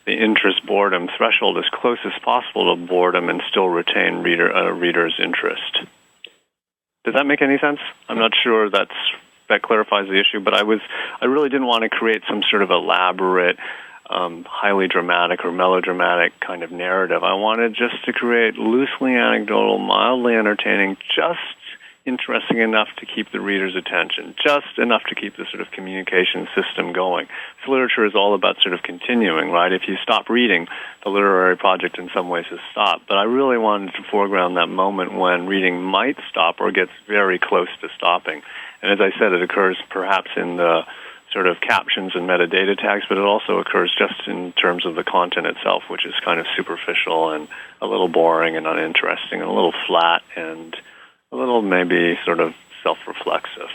interest boredom threshold as close as possible to boredom and still retain reader's interest. Does that make any sense? I'm not sure that clarifies the issue, but I really didn't want to create some sort of elaborate, highly dramatic or melodramatic kind of narrative. I wanted just to create loosely anecdotal, mildly entertaining, just interesting enough to keep the reader's attention, just enough to keep the sort of communication system going. So literature is all about sort of continuing, right? If you stop reading, the literary project in some ways has stopped. But I really wanted to foreground that moment when reading might stop or gets very close to stopping. And as I said, it occurs perhaps in the sort of captions and metadata tags, but it also occurs just in terms of the content itself, which is kind of superficial and a little boring and uninteresting and a little flat and a little maybe sort of self-reflexive.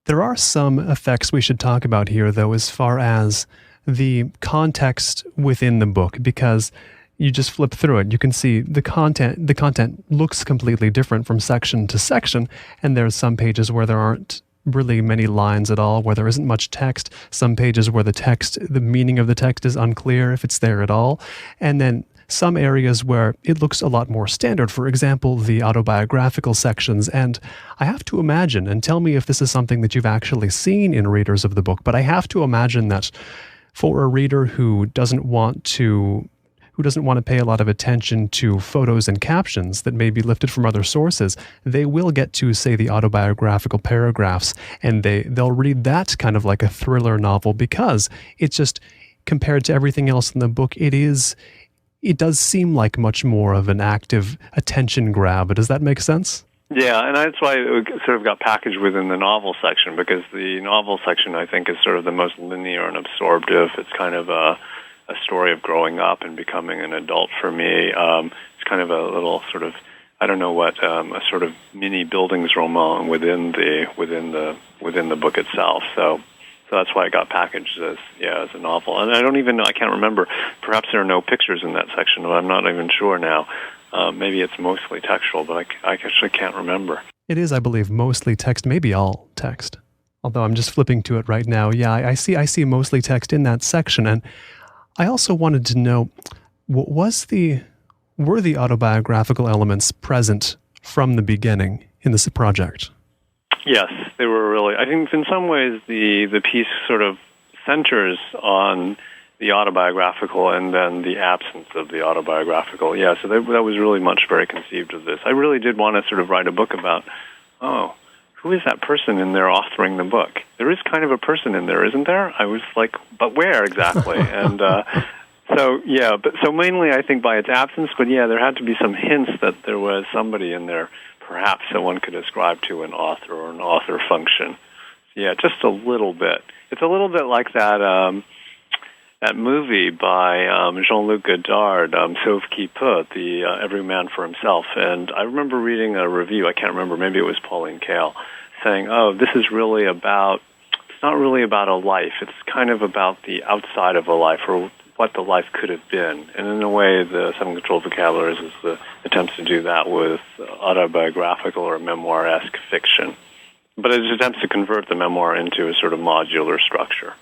There are some effects we should talk about here, though, as far as the context within the book, because you just flip through it. You can see the content. The content looks completely different from section to section, and there's some pages where there aren't really many lines at all, where there isn't much text. Some pages where the meaning of the text is unclear, if it's there at all. And then some areas where it looks a lot more standard, for example, the autobiographical sections. And I have to imagine, and tell me if this is something that you've actually seen in readers of the book, but I have to imagine that for a reader who doesn't want to pay a lot of attention to photos and captions that may be lifted from other sources, they will get to, say, the autobiographical paragraphs, and they'll read that kind of like a thriller novel, because it's just, compared to everything else in the book, it does seem like much more of an active attention grab. Does that make sense? Yeah, and that's why it sort of got packaged within the novel section, because the novel section, I think, is sort of the most linear and absorptive. It's kind of a story of growing up and becoming an adult for me. It's kind of a little sort of, I don't know what, a sort of mini Bildungsroman within the book itself. So that's why it got packaged as a novel. And I don't even know, I can't remember. Perhaps there are no pictures in that section, but I'm not even sure now. Maybe it's mostly textual, but I actually can't remember. It is, I believe, mostly text, maybe all text. Although I'm just flipping to it right now. Yeah, I see mostly text in that section. And I also wanted to know, were the autobiographical elements present from the beginning in this project? Yes, they were really. I think in some ways the piece sort of centers on the autobiographical and then the absence of the autobiographical. Yeah, so that was really much very conceived of this. I really did want to sort of write a book about, who is that person in there authoring the book? There is kind of a person in there, isn't there? I was like, but where exactly? And so mainly I think by its absence, but yeah, there had to be some hints that there was somebody in there, perhaps that one could ascribe to an author or an author function. Yeah, just a little bit. It's a little bit like that movie by Jean-Luc Godard, Sauve qui peut, the Every Man for Himself. And I remember reading a review, I can't remember, maybe it was Pauline Kael, saying, this is really about, it's not really about a life, it's kind of about the outside of a life, or what the life could have been. And in a way, the Seven Controlled Vocabularies is the attempts to do that with autobiographical or memoir-esque fiction. But it attempts to convert the memoir into a sort of modular structure.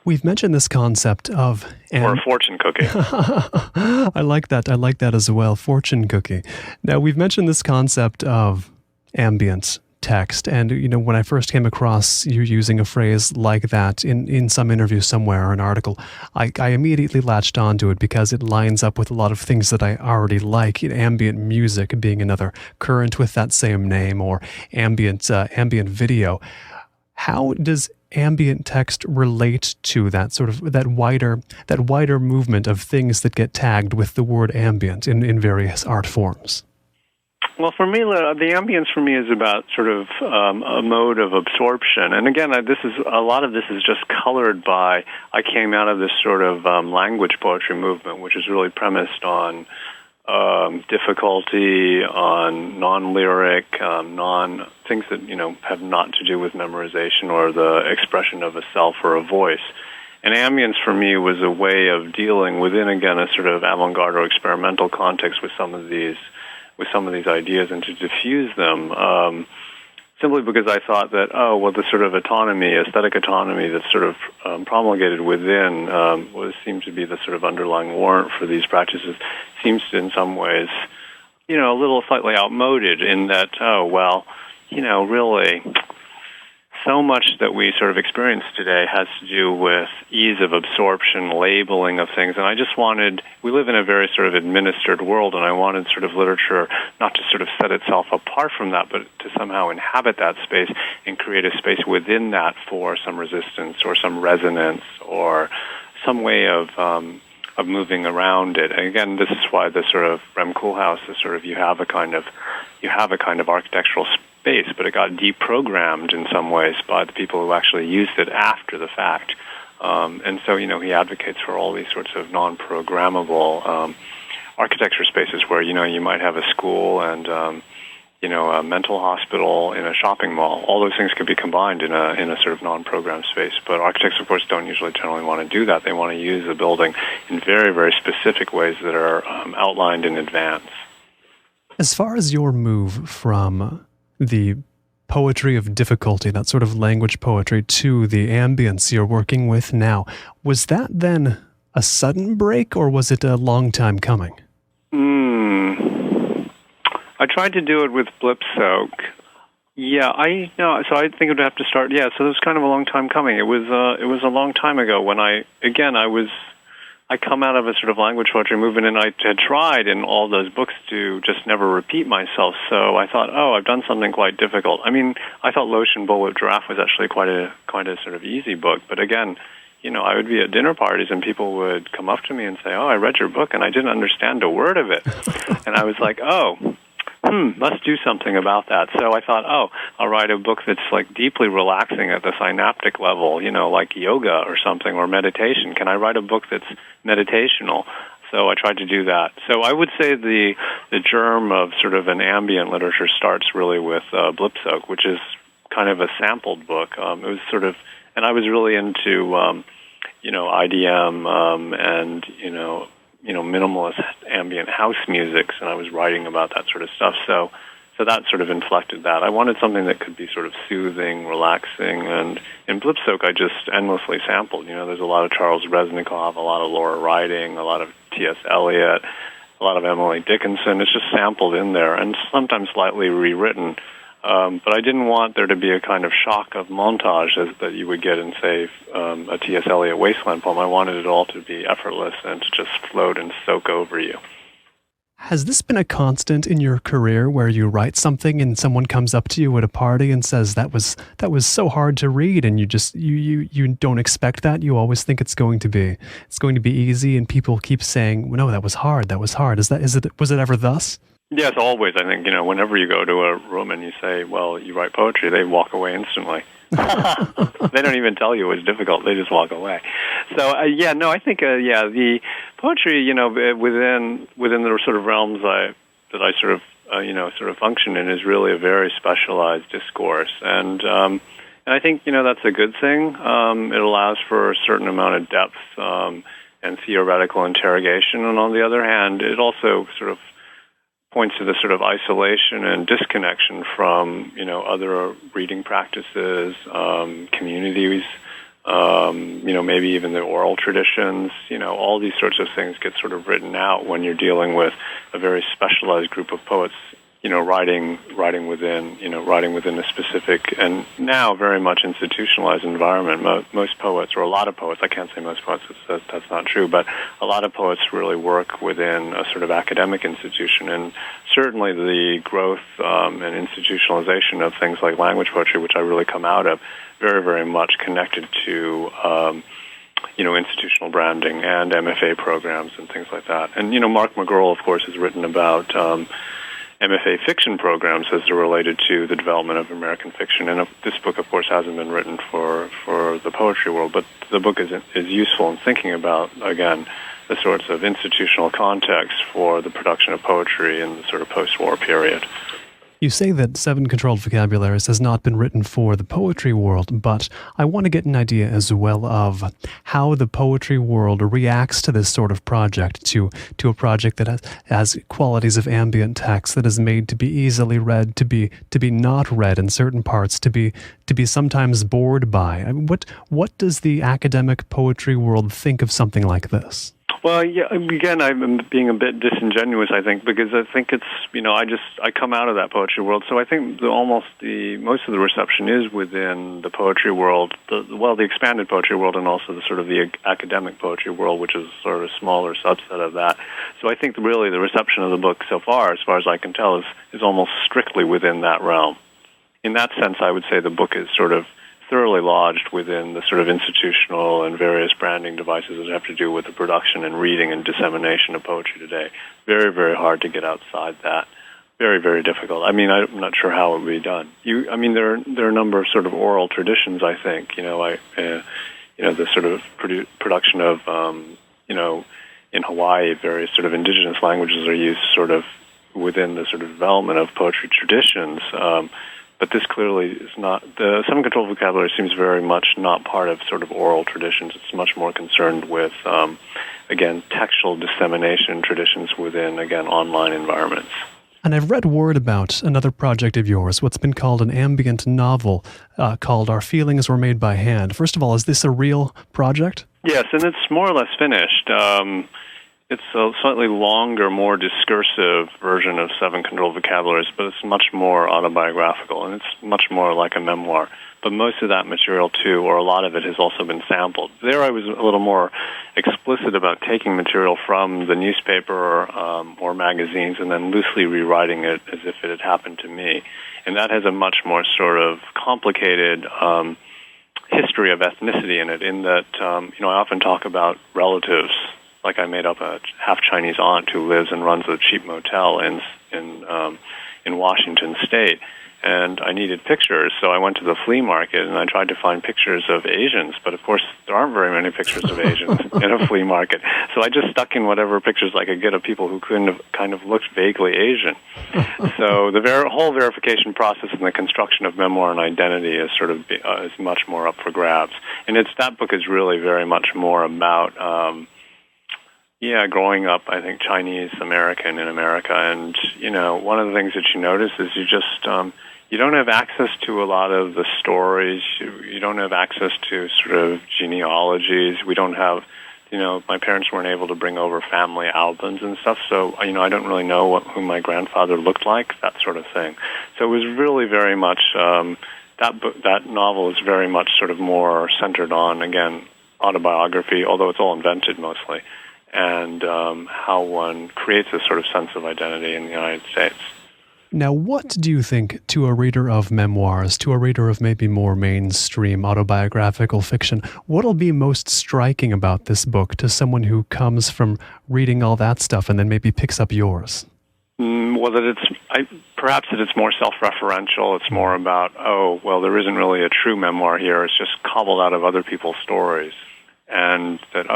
We've mentioned this concept of... or a fortune cookie. I like that as well, fortune cookie. Now, we've mentioned this concept of ambient text, and when I first came across you using a phrase like that in some interview somewhere or an article, I immediately latched onto it because it lines up with a lot of things that I already like. Ambient music being another, current with that same name, or ambient video. How does ambient text relate to that sort of that wider movement of things that get tagged with the word ambient in various art forms? Well, for me, the ambience for me is about sort of a mode of absorption. And again, a lot of this is just colored by, I came out of this sort of language poetry movement, which is really premised on difficulty, on non-lyric, things that, have not to do with memorization or the expression of a self or a voice. And ambience for me was a way of dealing within, again, a sort of avant-garde or experimental context with some of these ideas and to diffuse them, simply because I thought that, the sort of aesthetic autonomy that's sort of promulgated within seems to be the sort of underlying warrant for these practices, seems to, in some ways, a little slightly outmoded in that, really, so much that we sort of experience today has to do with ease of absorption, labeling of things, and we live in a very sort of administered world, and I wanted sort of literature not to sort of set itself apart from that, but to somehow inhabit that space and create a space within that for some resistance or some resonance or some way of moving around it. And again, this is why the sort of Rem Koolhaas is sort of you have a kind of architectural space, but it got deprogrammed in some ways by the people who actually used it after the fact. And so, he advocates for all these sorts of non-programmable architecture spaces where, you might have a school and a mental hospital, in a shopping mall. All those things could be combined in a sort of non-program space. But architects, of course, don't usually generally want to do that. They want to use the building in very, very specific ways that are outlined in advance. As far as your move from the poetry of difficulty, that sort of language poetry, to the ambience you're working with now, was that then a sudden break, or was it a long time coming? I tried to do it with Blip Soak. Yeah, so I think it would have to start. Yeah, so it was kind of a long time coming. It was a long time ago when I come out of a sort of language poetry movement, and I had tried in all those books to just never repeat myself. So I thought, I've done something quite difficult. I mean, I thought Lotion Bullwhip Giraffe was actually quite a sort of easy book. But again, I would be at dinner parties and people would come up to me and say, I read your book and I didn't understand a word of it. And I was like, let's do something about that. So I thought, I'll write a book that's like deeply relaxing at the synaptic level, like yoga or something, or meditation. Can I write a book that's meditational? So I tried to do that. So I would say the germ of sort of an ambient literature starts really with Blip Soak, which is kind of a sampled book. It was sort of, and I was really into, IDM and, minimalist ambient house music, and I was writing about that sort of stuff. So that sort of inflected that. I wanted something that could be sort of soothing, relaxing, and in Blip Soak I just endlessly sampled. There's a lot of Charles Resnicoff, a lot of Laura Riding, a lot of T.S. Eliot, a lot of Emily Dickinson. It's just sampled in there and sometimes slightly rewritten. But I didn't want there to be a kind of shock of montage that you would get in, say, a T.S. Eliot Wasteland poem. I wanted it all to be effortless and to just float and soak over you. Has this been a constant in your career, where you write something and someone comes up to you at a party and says, that was so hard to read, and you don't expect that? You always think it's going to be easy, and people keep saying, no, that was hard. Was it ever thus? Yes, always. I think, whenever you go to a room and you say, well, you write poetry, they walk away instantly. They don't even tell you it was difficult. They just walk away. So, I think, the poetry, within the sort of realms that I sort of function in, is really a very specialized discourse. And I think, that's a good thing. It allows for a certain amount of depth and theoretical interrogation. And on the other hand, it also sort of points to the sort of isolation and disconnection from, other reading practices, communities, maybe even the oral traditions. All these sorts of things get sort of written out when you're dealing with a very specialized group of poets, writing within a specific and now very much institutionalized environment. Most poets, or a lot of poets, I can't say most poets, that's not true, but a lot of poets really work within a sort of academic institution. And certainly the growth and institutionalization of things like language poetry, which I really come out of, very, very much connected to institutional branding and MFA programs and things like that. And, Mark McGurl, of course, has written about MFA fiction programs as they're related to the development of American fiction. And this book, of course, hasn't been written for the poetry world, but the book is useful in thinking about, again, the sorts of institutional context for the production of poetry in the sort of post-war period. You say that 7 Controlled Vocabularies has not been written for the poetry world, but I want to get an idea as well of how the poetry world reacts to this sort of project, to a project that has qualities of ambient text, that is made to be easily read, to be not read in certain parts, to be sometimes bored by. I mean, what does the academic poetry world think of something like this? Well, yeah, again, I'm being a bit disingenuous, I think, because I think it's, I come out of that poetry world, so I think most of the reception is within the poetry world, the expanded poetry world, and also the sort of the academic poetry world, which is sort of a smaller subset of that. So I think really the reception of the book so far as I can tell, is almost strictly within that realm. In that sense, I would say the book is sort of thoroughly lodged within the sort of institutional and various branding devices that have to do with the production and reading and dissemination of poetry today. Very, very hard to get outside that. Very, very difficult. I mean, I'm not sure how it would be done. There are a number of sort of oral traditions, I think. The sort of production of, in Hawaii, various sort of indigenous languages are used sort of within the sort of development of poetry traditions. But this clearly is not, the Controlled Vocabulary seems very much not part of sort of oral traditions. It's much more concerned with, again, textual dissemination traditions within, again, online environments. And I've read word about another project of yours, what's been called an ambient novel called Our Feelings Were Made by Hand. First of all, is this a real project? Yes, and it's more or less finished. It's a slightly longer, more discursive version of 7 Controlled Vocabularies, but it's much more autobiographical, and it's much more like a memoir. But most of that material, too, or a lot of it, has also been sampled. There I was a little more explicit about taking material from the newspaper or magazines and then loosely rewriting it as if it had happened to me. And that has a much more sort of complicated history of ethnicity in it, in that, I often talk about relatives. Like I made up a half-Chinese aunt who lives and runs a cheap motel in Washington State. And I needed pictures, so I went to the flea market and I tried to find pictures of Asians, but of course there aren't very many pictures of Asians in a flea market. So I just stuck in whatever pictures I could get of people who kind of looked vaguely Asian. So the whole verification process and the construction of memoir and identity is sort of is much more up for grabs. And that book is really very much more about growing up, I think, Chinese American in America. And, one of the things that you notice is you just, you don't have access to a lot of the stories. You don't have access to sort of genealogies. We don't have, my parents weren't able to bring over family albums and stuff. So, I don't really know who my grandfather looked like, that sort of thing. So it was really very much, that novel is very much sort of more centered on, again, autobiography, although it's all invented mostly, and how one creates a sort of sense of identity in the United States. Now, what do you think, to a reader of memoirs, to a reader of maybe more mainstream autobiographical fiction, what'll be most striking about this book to someone who comes from reading all that stuff and then maybe picks up yours? Well, perhaps that it's more self-referential. It's more about, there isn't really a true memoir here. It's just cobbled out of other people's stories. And that,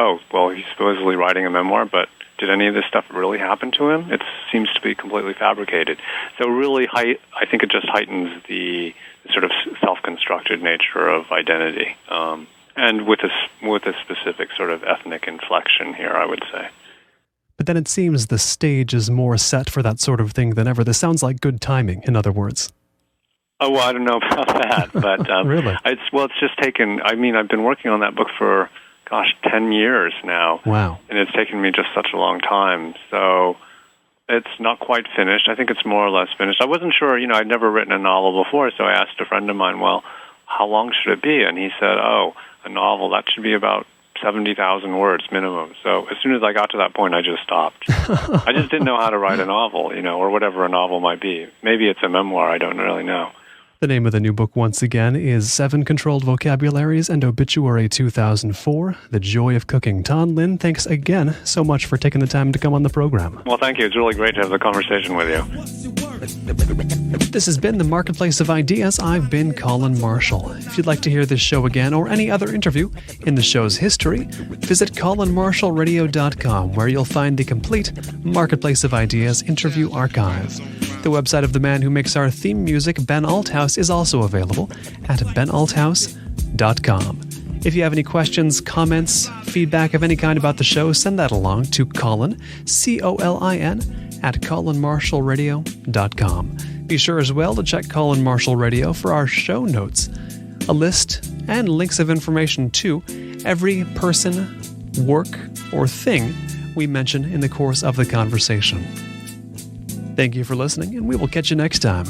he's supposedly writing a memoir, but did any of this stuff really happen to him? It seems to be completely fabricated. So really, I think it just heightens the sort of self-constructed nature of identity, and with a specific sort of ethnic inflection here, I would say. But then it seems the stage is more set for that sort of thing than ever. This sounds like good timing, in other words. Oh, well, I don't know about that, but really? It's just taken. I mean, I've been working on that book for 10 years now. Wow. And it's taken me just such a long time. So it's not quite finished. I think it's more or less finished. I wasn't sure, I'd never written a novel before, so I asked a friend of mine, well, how long should it be? And he said, a novel, that should be about 70,000 words minimum. So as soon as I got to that point, I just stopped. I just didn't know how to write a novel, or whatever a novel might be. Maybe it's a memoir, I don't really know. The name of the new book, once again, is 7 Controlled Vocabularies and Obituary 2004, The Joy of Cooking. Tan Lin, thanks again so much for taking the time to come on the program. Well, thank you. It's really great to have the conversation with you. This has been The Marketplace of Ideas. I've been Colin Marshall. If you'd like to hear this show again or any other interview in the show's history, visit colinmarshallradio.com, where you'll find the complete Marketplace of Ideas interview archive. The website of the man who makes our theme music, Ben Althouse, is also available at benalthouse.com. If you have any questions, comments, feedback of any kind about the show, send that along to Colin, Colin, at colinmarshallradio.com. Be sure as well to check Colin Marshall Radio for our show notes, a list and links of information to every person, work, or thing we mention in the course of the conversation. Thank you for listening, and we will catch you next time.